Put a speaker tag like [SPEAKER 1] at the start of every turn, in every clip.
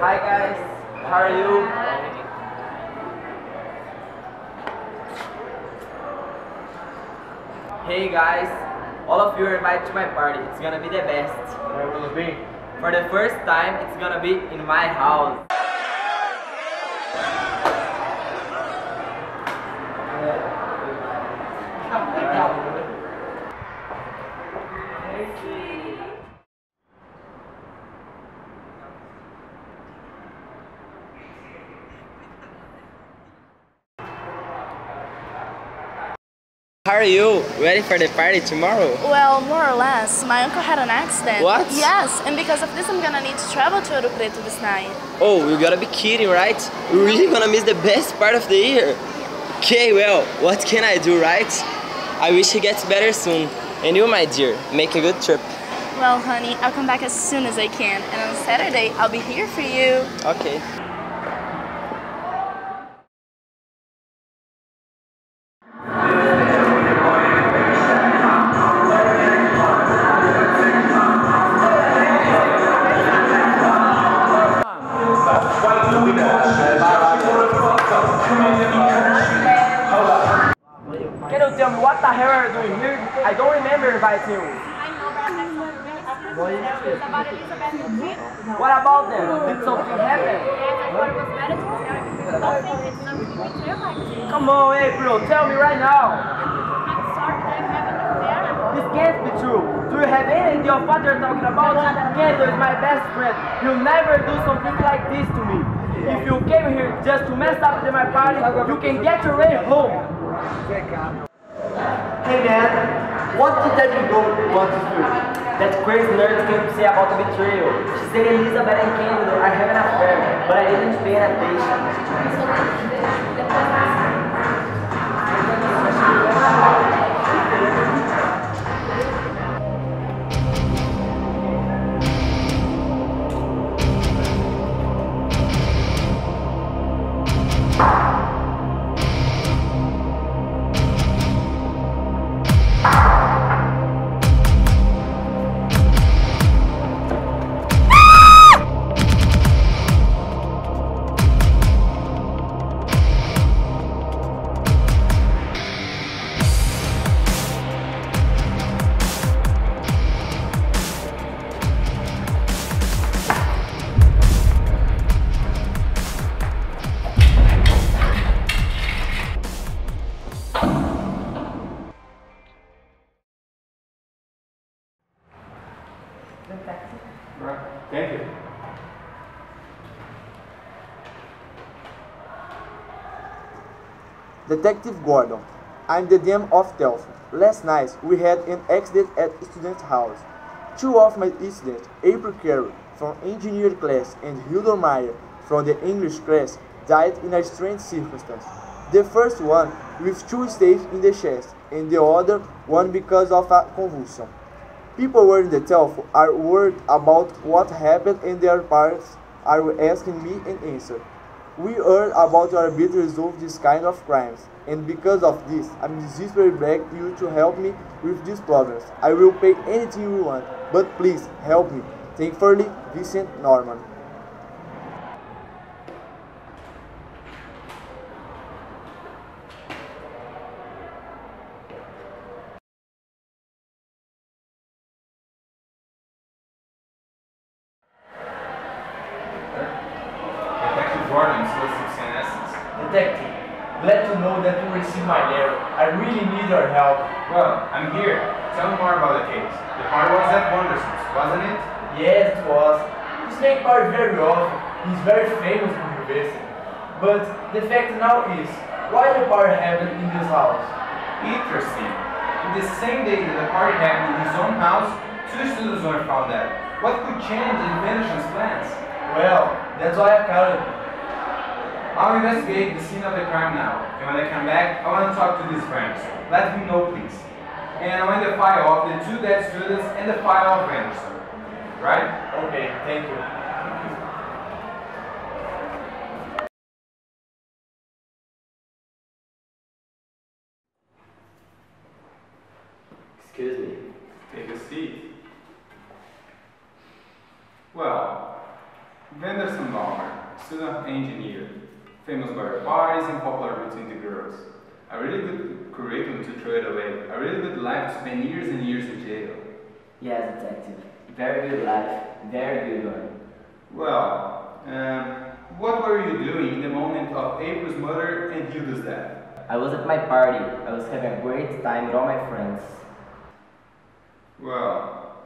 [SPEAKER 1] Hi guys, how are you? Hey guys, all of you are invited to my party. It's gonna be the best.
[SPEAKER 2] Where will it be?
[SPEAKER 1] For the first time, it's gonna be in my house. How are you? Ready for the party tomorrow?
[SPEAKER 3] Well, more or less. My uncle had an accident.
[SPEAKER 1] What?
[SPEAKER 3] Yes, and because of this I'm gonna need to travel to Ouro Preto this night.
[SPEAKER 1] Oh, you gotta be kidding, right? We're really gonna miss the best part of the year. Okay, well, what can I do, right? I wish he gets better soon. And you, my dear, make a good trip.
[SPEAKER 3] Well, honey, I'll come back as soon as I can, and on Saturday I'll be here for you.
[SPEAKER 1] Okay.
[SPEAKER 4] Can you tell me what the hell are you doing here? I don't remember inviting you. What about them? Did something happen? Come on, April, tell me right now. This can't be true. Do you have any idea of what you're talking about? Kendall is my best friend. He'll never do something like this to me. If you came here just to mess up my party, you can get your way home.
[SPEAKER 1] Hey man, what did that you go want to do? That crazy nerd came to say about the betrayal. She said Elizabeth and Kendall are having an affair, but I didn't pay attention.
[SPEAKER 2] Thank you.
[SPEAKER 5] Detective Gordon, I'm the DM of Telford. Last night we had an accident at student house. Two of my students, April Carey from engineering class and Hildur Meyer from the English class, died in a strange circumstance. The first one with two staples in the chest and the other one because of a convulsion. People were in the Telford are worried about what happened and their parents are asking me an answer. We heard about your ability to resolve this kind of crimes, and because of this, I'm desperately begging you to help me with these problems. I will pay anything you want, but please help me. Thankfully, Vincent Norman.
[SPEAKER 2] Gordon, Solicitor in essence.
[SPEAKER 4] Detective, glad to know that you received my letter. I really need your help.
[SPEAKER 2] Well, I'm here. Tell me more about the case. The party was at Wonderson's, wasn't it?
[SPEAKER 4] Yes, it was. He snake party very often. He's very famous in the basin. But the fact now is, why the party happened in this house?
[SPEAKER 2] Interesting. In the same day that the party happened in his own house, two students were found dead. What could change in Venetian's plans?
[SPEAKER 4] Well, that's why I called you.
[SPEAKER 2] I'll investigate the scene of the crime now, and when I come back, I want to talk to these friends. Let him know, please. And I want the file of the two dead students and the file of Anderson. Right?
[SPEAKER 4] Okay, thank you.
[SPEAKER 1] Excuse me.
[SPEAKER 2] Take a seat. Well, Venderson Balmer, student engineer, famous by her parties and popular between the girls. A really good curriculum to throw it away. A really good life to spend years and years in jail.
[SPEAKER 1] Yes, detective. Very good life. Very good one.
[SPEAKER 2] Well, what were you doing in the moment of April's murder and Hilda's death?
[SPEAKER 1] I was at my party. I was having a great time with all my friends.
[SPEAKER 2] Well,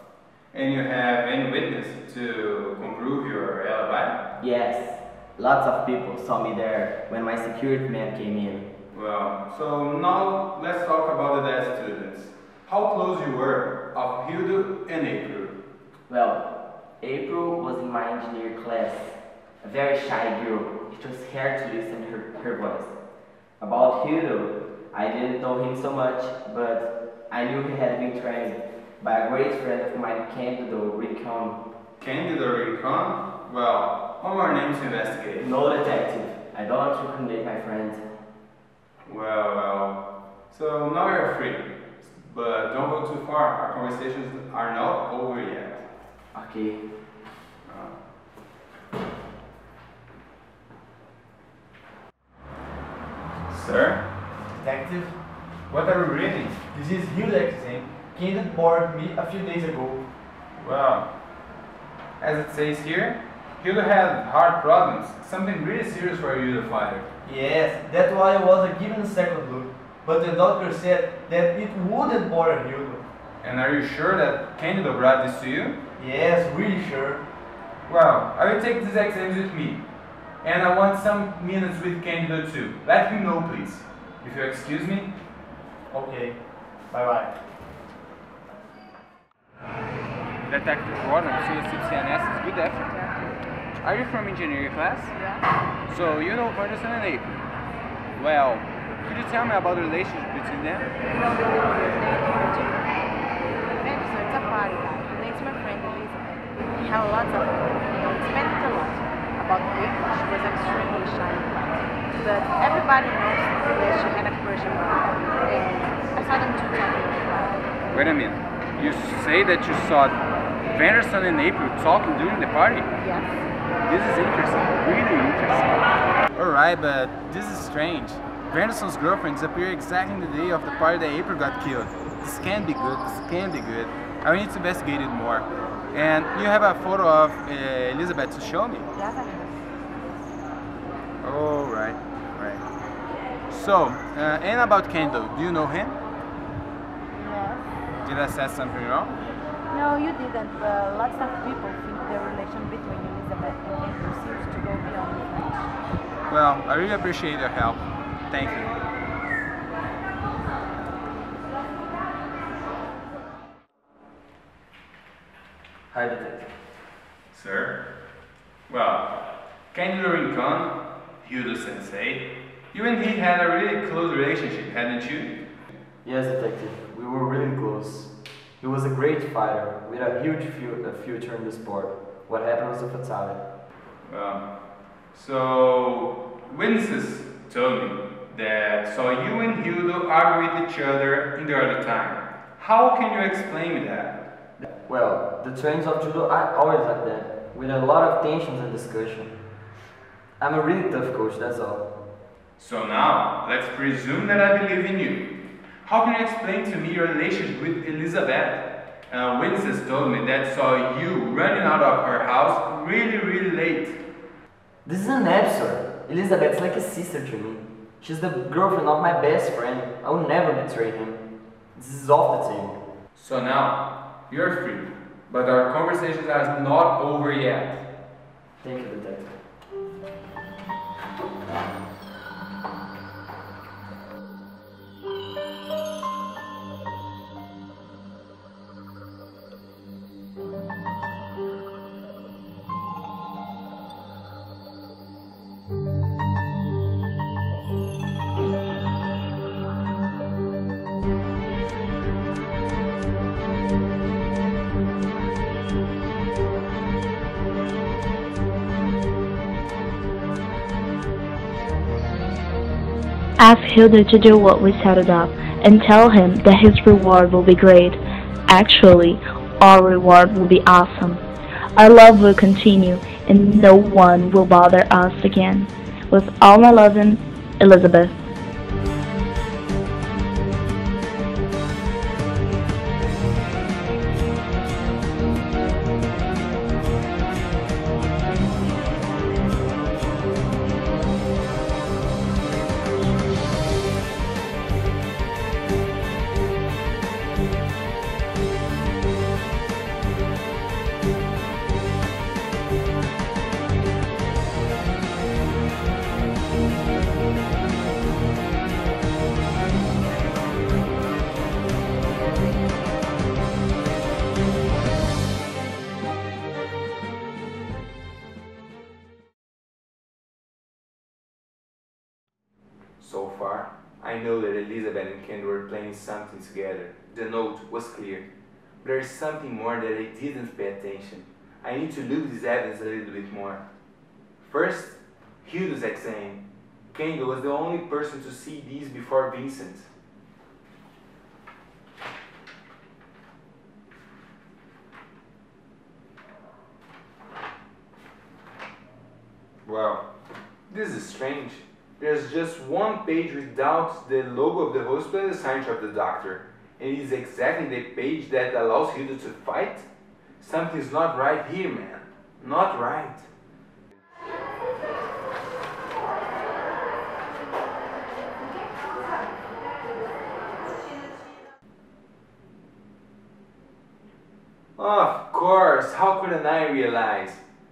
[SPEAKER 2] and you have any witness to prove your alibi?
[SPEAKER 1] Yes, lots of people saw me there when my security man came in.
[SPEAKER 2] Well, so now let's talk about the dead students. How close you were of Hilda and April?
[SPEAKER 1] Well, April was in my engineer class, a very shy girl. It was hard to listen to her voice. About Hilda, I didn't know him so much, but I knew he had been trained by a great friend of mine, Candido Rincon.
[SPEAKER 2] Candido Rincon? Well, how are names to investigate?
[SPEAKER 1] No, detective. I don't want to incriminate my friend.
[SPEAKER 2] Well. So now you're free. But don't go too far. Our conversations are not over yet.
[SPEAKER 1] Okay.
[SPEAKER 2] Sir?
[SPEAKER 5] Detective,
[SPEAKER 2] What are we reading?
[SPEAKER 5] this is Hilda's exam. Candid bored me a few days ago.
[SPEAKER 2] Well, as it says here, Hilda had heart problems. Something really serious for you to fight her.
[SPEAKER 5] Yes, that's why I was given a second look. But the doctor said that it wouldn't bother Hilda.
[SPEAKER 2] And are you sure that Candido brought this to you?
[SPEAKER 5] Yes, really sure.
[SPEAKER 2] Well, I will take these exams with me. And I want some minutes with Candido too. Let him know, please. If you excuse me.
[SPEAKER 5] Okay, bye-bye.
[SPEAKER 2] Detective Gordon, CNS, good effort. Are you from engineering class?
[SPEAKER 3] Yeah.
[SPEAKER 2] So you know Ferguson and April. Well, could you tell me about the relationship between them?
[SPEAKER 3] Venderson, it's a party guy. He dates my friend Elizabeth. He had lots of fun. We spent it a lot. About April, she was extremely shy in class. But everybody knows that she had a crush on her. And I saw them two talking about it.
[SPEAKER 2] Wait a minute. You say that you saw Venderson and April talking during the party?
[SPEAKER 3] Yes.
[SPEAKER 2] This is interesting, really interesting. Alright, but this is strange. Venderson's girlfriend disappeared exactly on the day of the party that April got killed. This can't be good, this can't be good. I need to investigate it more. And you have a photo of Elizabeth to show me?
[SPEAKER 3] Yes, I have.
[SPEAKER 2] Oh, right. So, and about Kendall, do you know him?
[SPEAKER 3] Yes.
[SPEAKER 2] Did I say something wrong?
[SPEAKER 3] No, you didn't, but lots of people think the relation between Elizabeth and Andrew seems to go beyond the friendship.
[SPEAKER 2] Well, I really appreciate your help. Thank you.
[SPEAKER 1] Hi, detective.
[SPEAKER 2] Sir? Well, Candido Rincon, Hilda Sensei, you and he had a really close relationship, hadn't you?
[SPEAKER 1] Yes, detective. We were really close. He was a great fighter with a huge future in the sport. What happened was a fatality.
[SPEAKER 2] Well, so witnesses told me that saw you and Hilda argue with each other in the early time. How can you explain me that?
[SPEAKER 1] Well, the trains of judo are always like that, with a lot of tensions and discussion. I'm a really tough coach, that's all.
[SPEAKER 2] So now, let's presume that I believe in you. How can you explain to me your relationship with Elizabeth? Witnesses told me that saw you running out of her house really late.
[SPEAKER 1] This is an absurd. Elizabeth's like a sister to me. She's the girlfriend of my best friend. I will never betray him. This is off the table.
[SPEAKER 2] So now, you're free. But our conversations are not over yet.
[SPEAKER 1] Thank you, detective.
[SPEAKER 6] Ask Hilda to do what we set it up, and tell him that his reward will be great. Actually, our reward will be awesome. Our love will continue, and no one will bother us again. With all my loving, Elizabeth.
[SPEAKER 2] So far, I know that Elizabeth and Ken were planning something together. The note was clear. But there is something more that I didn't pay attention. I need to look this evidence a little bit more. First, Hilda's exam. Kendall was the only person to see these before Vincent. Well, this is strange. There's just one page without the logo of the hospital and the signature of the doctor. And it is exactly the page that allows Hilda to fight? Something's not right here, man. Not right. Of course, how couldn't I realize?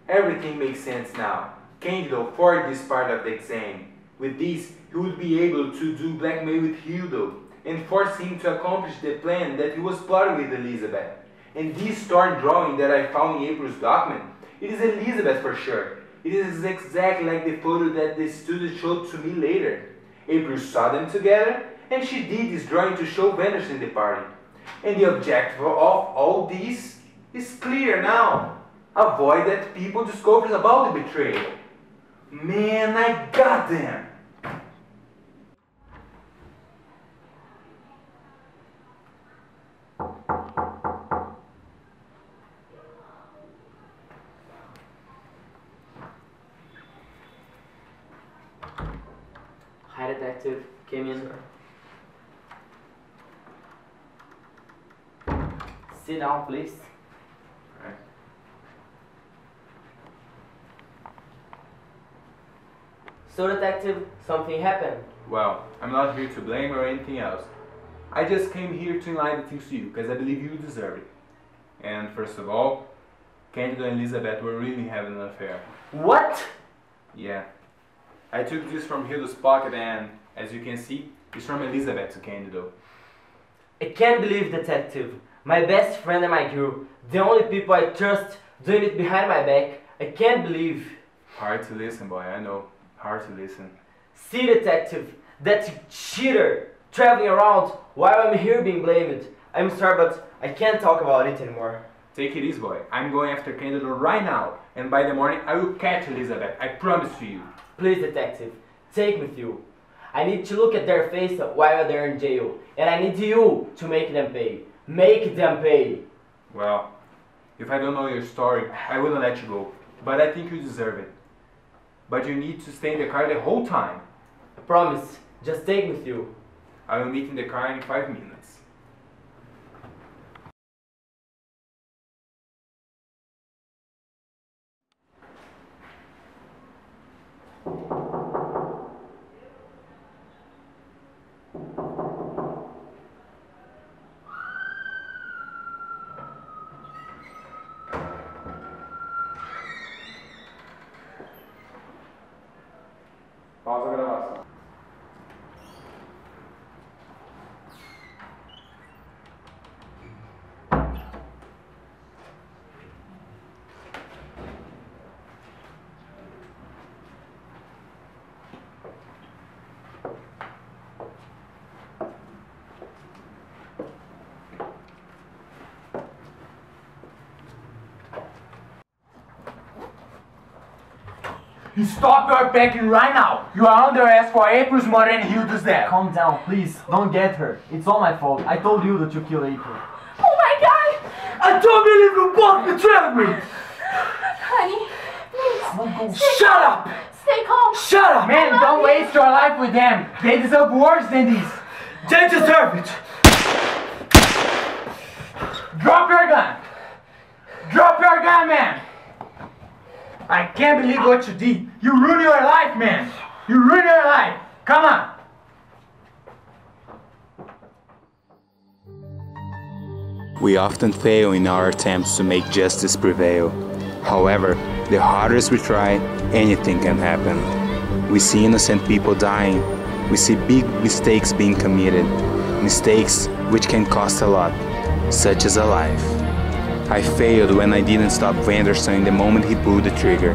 [SPEAKER 2] Everything makes sense now. Kendall forged this part of the exam. With this, he would be able to do blackmail with Hilda and force him to accomplish the plan that he was plotting with Elizabeth. And this torn drawing that I found in April's document, it is Elizabeth for sure. It is exactly like the photo that the student showed to me later. April saw them together and she did this drawing to show vendors in the party. And the objective of all this is clear now. Avoid that people discover about the betrayal. Man, I got them!
[SPEAKER 1] Hi, detective. Came in. Sit down, please.
[SPEAKER 2] Right.
[SPEAKER 1] So, detective, something happened.
[SPEAKER 2] Well, I'm not here to blame or anything else. I just came here to enlighten things to you, because I believe you deserve it. And first of all, Candida and Elizabeth were really having an affair.
[SPEAKER 1] What?
[SPEAKER 2] Yeah. I took this from Hilda's pocket and, as you can see, it's from Elizabeth to Candido.
[SPEAKER 1] I can't believe, detective. My best friend and my girl, the only people I trust, doing it behind my back. I can't believe.
[SPEAKER 2] Hard to listen, boy, I know. Hard to listen.
[SPEAKER 1] See, detective, that cheater traveling around while I'm here being blamed. I'm sorry, but I can't talk about it anymore.
[SPEAKER 2] Take it easy, boy. I'm going after Candido right now, and by the morning I will catch Elizabeth. I promise to you.
[SPEAKER 1] Please, detective, take me with you. I need to look at their face while they're in jail, and I need you to make them pay. Make them pay.
[SPEAKER 2] Well, if I don't know your story, I wouldn't let you go. But I think you deserve it. But you need to stay in the car the whole time.
[SPEAKER 1] I promise. Just take me with you.
[SPEAKER 2] I will meet in the car in 5 minutes. Pausa a gravação.
[SPEAKER 4] You stop your packing right now! You are under arrest for April's murder and Hilda's death!
[SPEAKER 7] Calm down, please. Don't get her. It's all my fault. I told you that you killed April.
[SPEAKER 3] Oh my God!
[SPEAKER 4] I don't believe you both betrayed me!
[SPEAKER 3] Honey, please
[SPEAKER 7] Shut up!
[SPEAKER 8] Stay calm.
[SPEAKER 7] Shut up!
[SPEAKER 2] Man, don't waste your life with them. They deserve worse than this.
[SPEAKER 7] They deserve it!
[SPEAKER 2] Drop your gun. Drop your gun, man. I can't believe what you did. You ruined your life, man. You ruined your life. Come on.
[SPEAKER 9] We often fail in our attempts to make justice prevail. However, the hardest we try, anything can happen. We see innocent people dying. We see big mistakes being committed. Mistakes which can cost a lot, such as a life. I failed when I didn't stop Vanderson the moment he pulled the trigger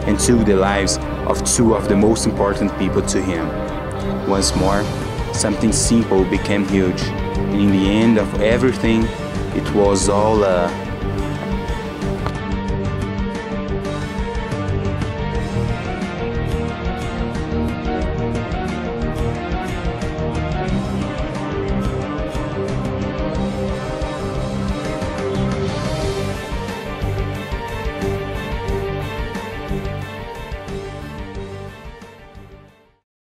[SPEAKER 9] and took the lives of two of the most important people to him. Once more, something simple became huge, and in the end of everything, it was all a